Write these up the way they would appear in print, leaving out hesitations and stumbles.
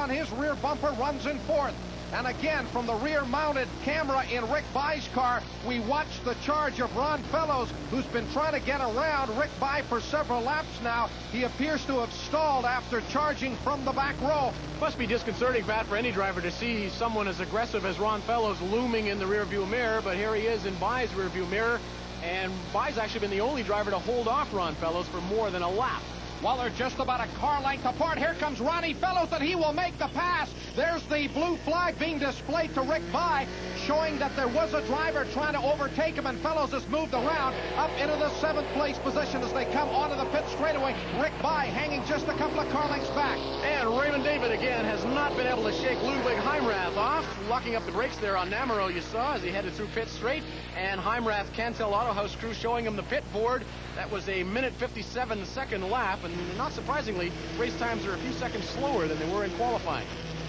on his rear bumper, runs in fourth. And again, from the rear-mounted camera in Rick Bye's car, we watch the charge of Ron Fellows, who's been trying to get around Rick Bye for several laps now. He appears to have stalled after charging from the back row. Must be disconcerting, Pat, for any driver to see someone as aggressive as Ron Fellows looming in the rearview mirror, but here he is in Bye's rearview mirror, and Bye's actually been the only driver to hold off Ron Fellows for more than a lap. Well, they're just about a car length apart. Here comes Ronnie Fellows, and he will make the pass. There's the blue flag being displayed to Rick Bye, showing that there was a driver trying to overtake him, and Fellows has moved around up into the 7th place position as they come onto the pit straightaway. Rick Bye hanging just a couple of car lengths back. And Raymond David again has not been able to shake Ludwig Heimrath off. Locking up the brakes there on Namaro, you saw, as he headed through pit straight. And Heimrath, Cantel Auto House crew showing him the pit board. That was a minute 57-second lap, and not surprisingly, race times are a few seconds slower than they were in qualifying.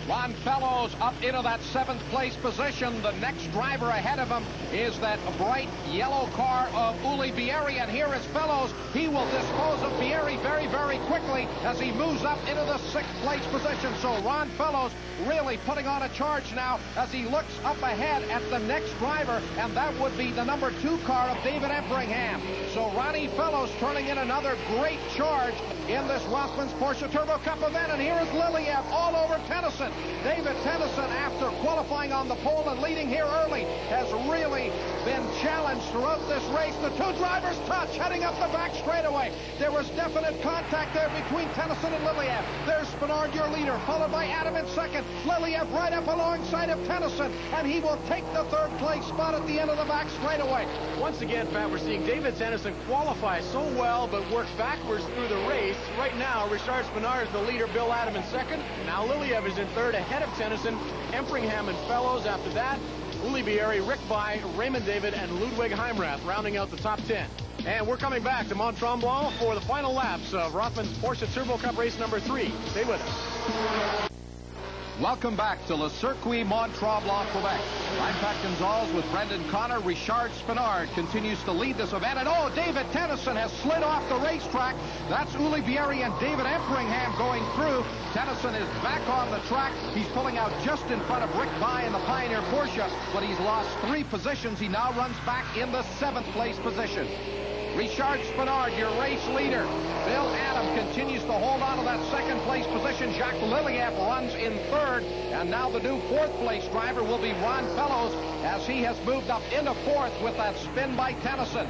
Ron Fellows up into that 7th place position. The next driver ahead of him is that bright yellow car of Uli Bieri, and here is Fellows. He will dispose of Bieri very, very quickly as he moves up into the 6th place position. So Ron Fellows really putting on a charge now as he looks up ahead at the next driver, and that would be the number 2 car of David Empringham. So Ronnie Fellows turning in another great charge in this Rothmans Porsche Turbo Cup event, and here is Liliev all over Tennyson. David Tennyson, after qualifying on the pole and leading here early, has really been challenged throughout this race. The two drivers touch, heading up the back straightaway. There was definite contact there between Tennyson and Liliev. There's Spinard, your leader, followed by Adam in second. Liliev right up alongside of Tennyson, and he will take the 3rd place spot at the end of the back straightaway. Once again, Pat, we're seeing David Tennyson qualify so well, but work backwards through the race. Right now, Richard Spinard is the leader, Bill Adam in second. Now Liliev is in third, ahead of Tennyson, Empringham and Fellows. After that, Uli Bieri, Rick Bye, Raymond David, and Ludwig Heimrath rounding out the top 10. And we're coming back to Mont Tremblant for the final laps of Rothmans Porsche Turbo Cup race number 3. Stay with us. Welcome back to Le Circuit Mont Tremblant, Quebec. I'm Pat Gonzalez with Brendan Connor. Richard Spinard continues to lead this event. And oh, David Tennyson has slid off the racetrack. That's Uli Bieri and David Empringham going through. Tennyson is back on the track. He's pulling out just in front of Rick Bye in the Pioneer Porsche, but he's lost 3 positions. He now runs back in the 7th place position. Richard Spinard, your race leader. Bill Adam continues to hold on to that 2nd place position. Jacques Liliev runs in 3rd. And now the new 4th place driver will be Ron Fellows, as he has moved up into 4th with that spin by Tennyson.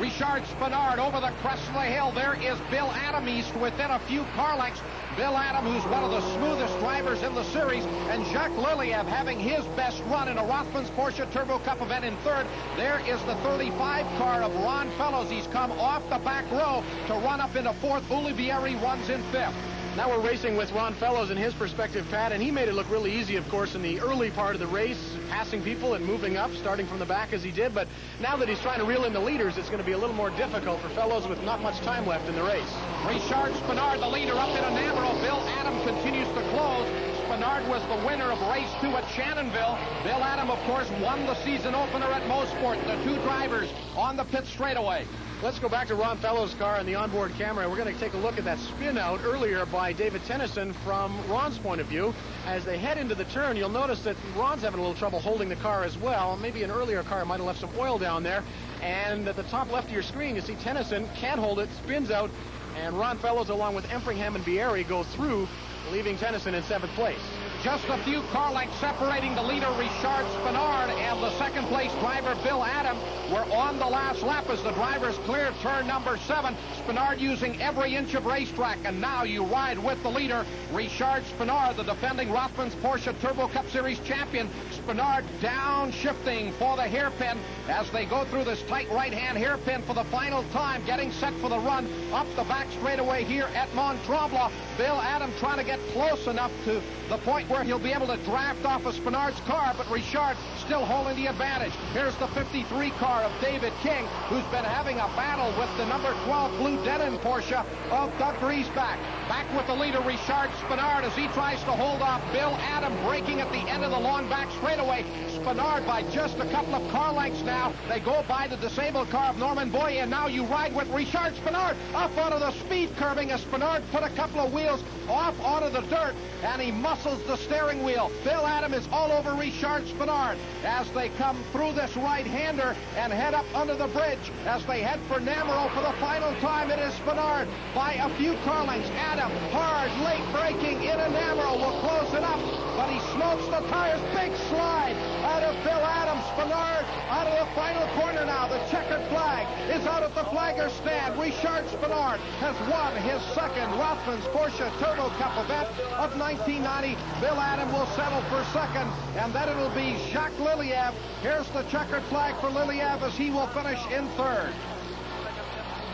Richard Spinard over the crest of the hill. There is Bill Adam. He's within a few car lengths. Bill Adam, who's one of the smoothest drivers in the series, and Jacques Liliev having his best run in a Rothmans Porsche Turbo Cup event in 3rd. There is the 35 car of Ron Fellows. He's come off the back row to run up into 4th. Uli Bieri runs in 5th. Now we're racing with Ron Fellows in his perspective, Pat, and he made it look really easy, of course, in the early part of the race, passing people and moving up, starting from the back as he did. But now that he's trying to reel in the leaders, it's going to be a little more difficult for Fellows with not much time left in the race. Richard Spinard, the leader, up in a Namaro. Bill Adam continues to close. Spinard was the winner of race 2 at Shannonville. Bill Adam, of course, won the season opener at Mosport. The 2 drivers on the pit straightaway. Let's go back to Ron Fellows' car and the onboard camera. We're going to take a look at that spin out earlier by David Tennyson from Ron's point of view. As they head into the turn, you'll notice that Ron's having a little trouble holding the car as well. Maybe an earlier car might have left some oil down there. And at the top left of your screen, you see Tennyson can't hold it, spins out, and Ron Fellows, along with Empringham and Bieri, go through, leaving Tennyson in 7th place. Just a few car lengths separating the leader, Richard Spinard, and the 2nd place driver, Bill Adam. We're on the last lap as the drivers clear turn number 7. Spinard using every inch of racetrack, and now you ride with the leader, Richard Spinard, the defending Rothmans Porsche Turbo Cup Series champion. Spinard downshifting for the hairpin as they go through this tight right-hand hairpin for the final time, getting set for the run up the back straightaway here at Mont Tremblant. Bill Adam trying to get close enough to the point where he'll be able to draft off of Spinard's car, but Richard still holding the advantage. Here's the 53 car of David King, who's been having a battle with the number 12 Blue Denon Porsche of Doug Griesbach. Back with the leader, Richard Spinard, as he tries to hold off Bill Adam, braking at the end of the long back straightaway. Spinard by just a couple of car lengths now. They go by the disabled car of Norman Boye, and now you ride with Richard Spinard up onto the speed curbing as Spinard put a couple of wheels off onto the dirt, and he muscles the steering wheel. Bill Adam is all over Richard Spinard as they come through this right-hander and head up under the bridge. As they head for Namuro for the final time, it is Spinard by a few car lengths. Adam, hard, late braking into Namuro, will close it up, but he smokes the tires. Big slide out of Bill Adam. Spinard out of the final corner now. The checkered flag is out at the flagger stand. Richard Spinard has won his second Rothmans Porsche Turbo Cup event of 1990. Bill Adam will settle for second, and then it'll be Jacques Liliev. Here's the checkered flag for Liliev as he will finish in third.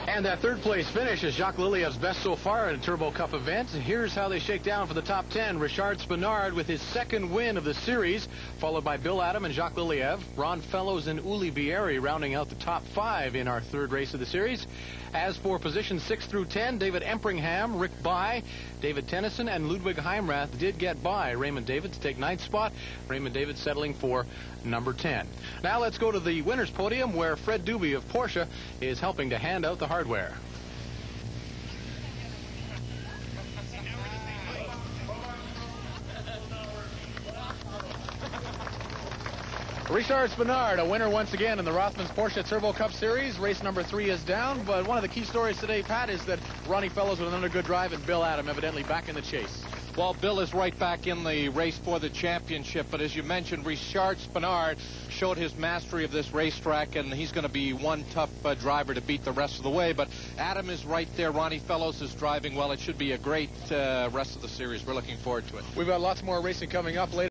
And that third place finish is Jacques Liliev's best so far in a Turbo Cup event. Here's how they shake down for the top 10. Richard Spinard with his second win of the series, followed by Bill Adam and Jacques Liliev. Ron Fellows and Uli Bieri rounding out the top 5 in our third race of the series. As for positions 6 through 10, David Empringham, Rick By, David Tennyson, and Ludwig Heimrath did get by. Raymond David to take 9th spot. Raymond David settling for number 10. Now let's go to the winner's podium, where Fred Doobie of Porsche is helping to hand out the hardware. Richard Spinard, a winner once again in the Rothmans Porsche Turbo Cup Series. Race number 3 is down, but one of the key stories today, Pat, is that Ronnie Fellows with another good drive and Bill Adam evidently back in the chase. Well, Bill is right back in the race for the championship, but as you mentioned, Richard Spinard showed his mastery of this racetrack, and he's going to be one tough driver to beat the rest of the way. But Adam is right there. Ronnie Fellows is driving well. It should be a great rest of the series. We're looking forward to it. We've got lots more racing coming up later.